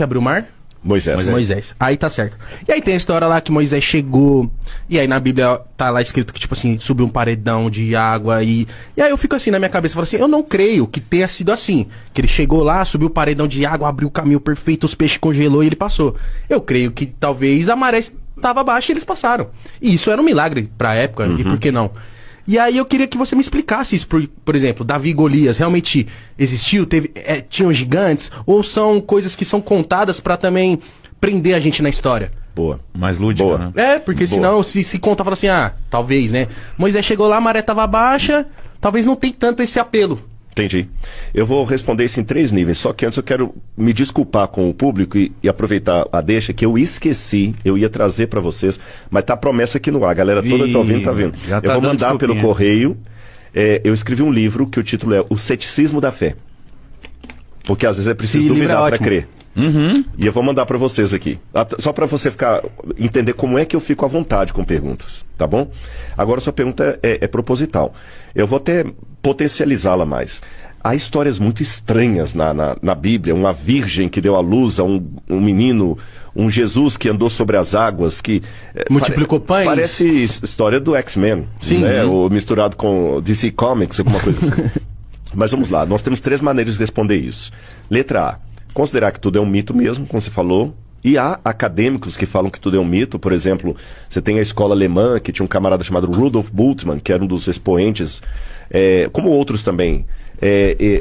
que abriu o mar? Moisés. Aí tá certo. E aí tem a história lá que Moisés chegou. E aí na Bíblia tá lá escrito que, tipo assim, subiu um paredão de água. E aí eu fico assim na minha cabeça, falo assim, eu não creio que tenha sido assim. Que ele chegou lá, subiu o paredão de água, abriu o caminho perfeito, os peixes congelou e ele passou. Eu creio que talvez a maré estava baixa e eles passaram. E isso era um milagre pra época, e por que não? E aí eu queria que você me explicasse isso, por exemplo, Davi e Golias, realmente existiu? Tinham gigantes? Ou são coisas que são contadas pra também prender a gente na história? Boa. Mais lúdica, né? É, porque senão se conta, fala assim, talvez, né? Moisés chegou lá, a maré tava baixa, talvez não tem tanto esse apelo. Entendi. Eu vou responder isso em 3 níveis, só que antes eu quero me desculpar com o público e aproveitar a deixa que eu esqueci, eu ia trazer pra vocês, mas tá a promessa aqui no ar, a galera toda tá ouvindo, tá vendo. Eu vou mandar pelo correio, eu escrevi um livro que o título é O Ceticismo da Fé, porque às vezes é preciso duvidar pra crer. E eu vou mandar pra vocês aqui, só pra você entender como é que eu fico à vontade com perguntas, tá bom? Agora sua pergunta é proposital, eu vou até potencializá-la mais. Há histórias muito estranhas na Bíblia, uma virgem que deu à luz a um menino, um Jesus que andou sobre as águas, que multiplicou pães. Parece história do X-Men, né? Ou misturado com DC Comics, alguma coisa assim. Mas vamos lá, nós temos 3 maneiras de responder isso. Letra A, considerar que tudo é um mito mesmo, como você falou. E há acadêmicos que falam que tudo é um mito. Por exemplo, você tem a escola alemã, que tinha um camarada chamado Rudolf Bultmann, que era um dos expoentes, como outros também,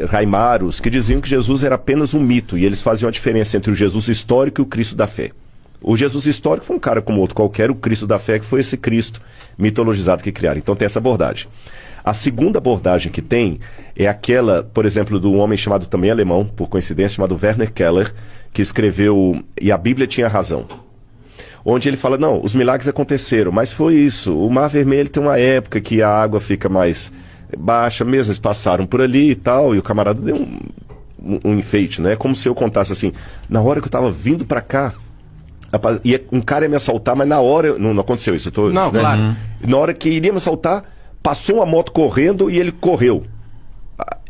Raimaros, que diziam que Jesus era apenas um mito, e eles faziam a diferença entre o Jesus histórico e o Cristo da fé. O Jesus histórico foi um cara como outro qualquer, o Cristo da fé que foi esse Cristo mitologizado que criaram. Então tem essa abordagem. A segunda abordagem que tem é aquela, por exemplo, do homem chamado também alemão, por coincidência, chamado Werner Keller, que escreveu E a Bíblia Tinha Razão. Onde ele fala, não, os milagres aconteceram, mas foi isso. O Mar Vermelho tem uma época que a água fica mais baixa mesmo, eles passaram por ali e tal, e o camarada deu um enfeite, né? Como se eu contasse assim, na hora que eu tava vindo pra cá, um cara ia me assaltar, mas na hora, não aconteceu isso. Não, né? Claro. Na hora que iria me assaltar, passou uma moto correndo e ele correu.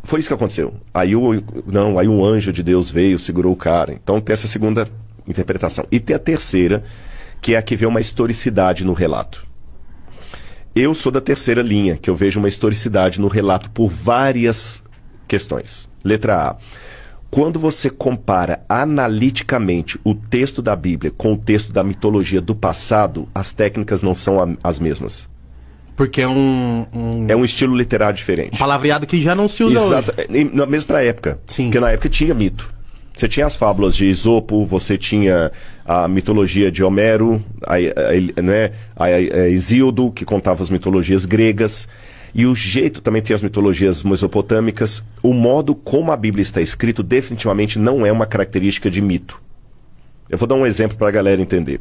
Foi isso que aconteceu. Aí um anjo de Deus veio, segurou o cara. Então tem essa segunda interpretação. E tem a terceira, que é a que vê uma historicidade no relato. Eu sou da terceira linha, que eu vejo uma historicidade no relato por várias questões. Letra A. Quando você compara analiticamente o texto da Bíblia com o texto da mitologia do passado, as técnicas não são as mesmas. Porque é um estilo literário diferente. Um palavreado que já não se usa hoje. Mesmo pra época. Sim. Porque na época tinha mito. Você tinha as fábulas de Esopo, você tinha a mitologia de Homero, a Hesíodo, que contava as mitologias gregas. E o jeito também tem as mitologias mesopotâmicas. O modo como a Bíblia está escrito definitivamente não é uma característica de mito. Eu vou dar um exemplo para a galera entender.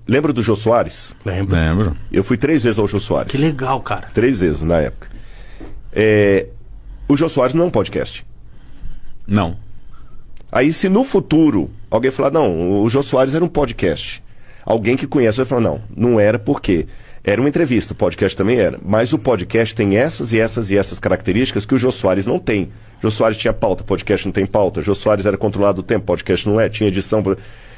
Lembra do Jô Soares? Lembro. Eu fui 3 vezes ao Jô Soares. Que legal, cara. 3 vezes na época. O Jô Soares não é um podcast. Não. Aí se no futuro alguém falar, não, o Jô Soares era um podcast. Alguém que conhece vai falar, não era porque era uma entrevista, o podcast também era. Mas o podcast tem essas e essas e essas características que o Jô Soares não tem. Jô Soares tinha pauta, podcast não tem pauta. Jô Soares era controlado o tempo, podcast não é, tinha edição.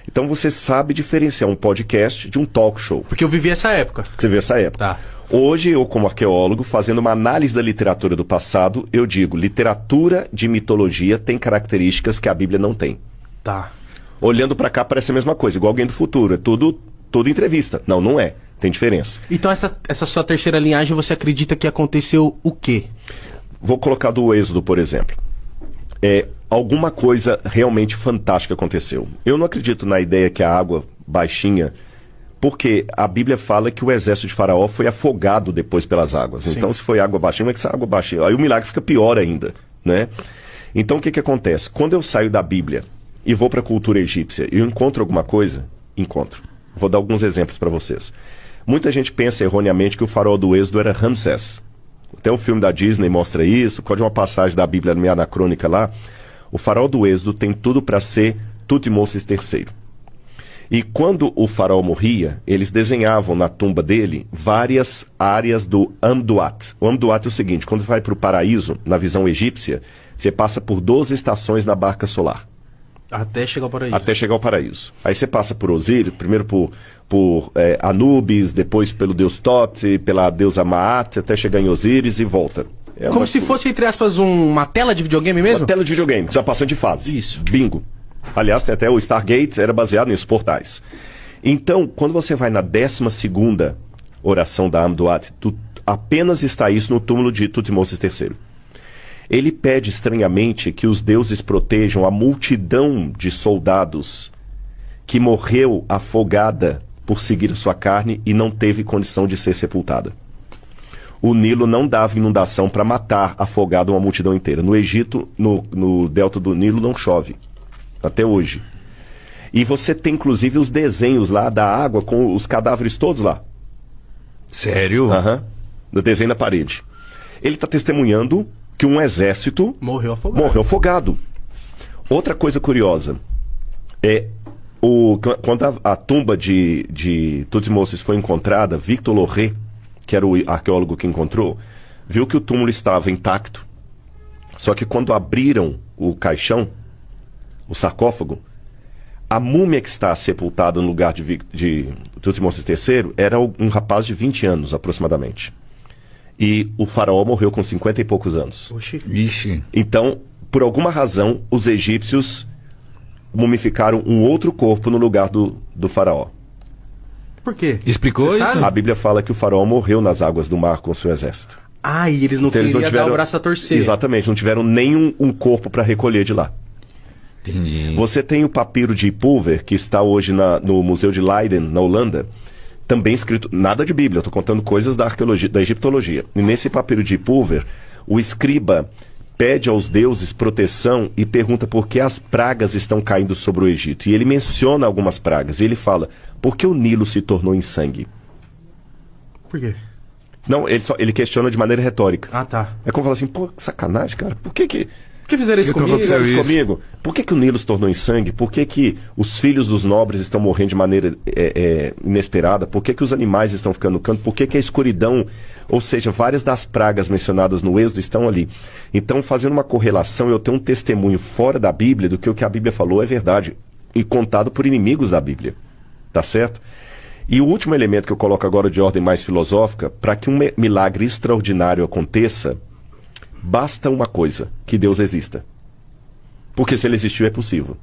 Então você sabe diferenciar um podcast de um talk show. Porque eu vivi essa época. Você viu essa época. Tá. Hoje, eu como arqueólogo, fazendo uma análise da literatura do passado, eu digo, literatura de mitologia tem características que a Bíblia não tem. Tá. Olhando pra cá parece a mesma coisa, igual alguém do futuro, é tudo entrevista. Não é, tem diferença. Então essa sua terceira linhagem, você acredita que aconteceu o quê? Vou colocar do Êxodo, por exemplo. Alguma coisa realmente fantástica aconteceu. Eu não acredito na ideia que a água baixinha, porque a Bíblia fala que o exército de Faraó foi afogado depois pelas águas. Sim. Então, se foi água baixinha, como é que essa água baixinha? Aí o milagre fica pior ainda, né? Então, o que acontece? Quando eu saio da Bíblia e vou para a cultura egípcia e eu encontro alguma coisa, encontro. Vou dar alguns exemplos para vocês. Muita gente pensa erroneamente que o faraó do Êxodo era Ramsés. Até o filme da Disney mostra isso, pode uma passagem da Bíblia meio anacrônica lá. O faraó do Êxodo tem tudo para ser Tutmoses III. E quando o faraó morria, eles desenhavam na tumba dele várias áreas do Amduat. O Amduat é o seguinte, quando você vai para o paraíso, na visão egípcia, você passa por 12 estações na barca solar. Até chegar ao paraíso. Até chegar ao paraíso. Aí você passa por Osíris, primeiro por Anubis, depois pelo deus Thoth, pela deusa Maat, até chegar em Osíris e volta. Como se fosse, entre aspas, uma tela de videogame mesmo? Uma tela de videogame, que você vai passando de fase. Isso. Bingo. Aliás, tem até o Stargate, era baseado nesses portais. Então, quando você vai na 12ª oração da Amduat, apenas está isso no túmulo de Tutmoses III. Ele pede estranhamente que os deuses protejam a multidão de soldados que morreu afogada por seguir sua carne e não teve condição de ser sepultada. O Nilo não dava inundação para matar afogado uma multidão inteira. No Egito, no delta do Nilo, não chove. Até hoje. E você tem, inclusive, os desenhos lá da água com os cadáveres todos lá. Sério? Aham. No desenho na parede. Ele está testemunhando que um exército morreu afogado. Outra coisa curiosa quando a tumba de Tutmoses foi encontrada, Victor Loré, que era o arqueólogo que encontrou, viu que o túmulo estava intacto. Só que quando abriram o caixão, o sarcófago, a múmia que está sepultada no lugar de Tutmoses III era um rapaz de 20 anos, aproximadamente. E o faraó morreu com 50 e poucos anos. Oxi. Vixe. Então, por alguma razão, os egípcios mumificaram um outro corpo no lugar do faraó. Por quê? Explicou Você isso? sabe? A Bíblia fala que o faraó morreu nas águas do mar com seu exército. Ah, e eles não Então, queriam dar o braço a torcer. Exatamente, não tiveram nem um corpo para recolher de lá. Entendi. Você tem o papiro de Pulver, que está hoje no Museu de Leiden, na Holanda, também escrito, nada de Bíblia, eu estou contando coisas da arqueologia, da egiptologia. E nesse papiro de Pulver, o escriba pede aos deuses proteção e pergunta por que as pragas estão caindo sobre o Egito. E ele menciona algumas pragas, e ele fala, por que o Nilo se tornou em sangue? Por quê? Não, ele questiona de maneira retórica. Ah, tá. É como falar assim, pô, que sacanagem, cara, por que Por que fizeram isso Eu tô comigo? acontecendo fizeram isso isso. comigo? Por que o Nilo se tornou em sangue? Por que os filhos dos nobres estão morrendo de maneira inesperada? Por que os animais estão ficando no canto? Por que a escuridão, ou seja, várias das pragas mencionadas no Êxodo estão ali? Então, fazendo uma correlação, eu tenho um testemunho fora da Bíblia do que o que a Bíblia falou é verdade. E contado por inimigos da Bíblia. Tá certo? E o último elemento que eu coloco agora de ordem mais filosófica, para que um milagre extraordinário aconteça, basta uma coisa, que Deus exista. Porque se ele existiu é possível.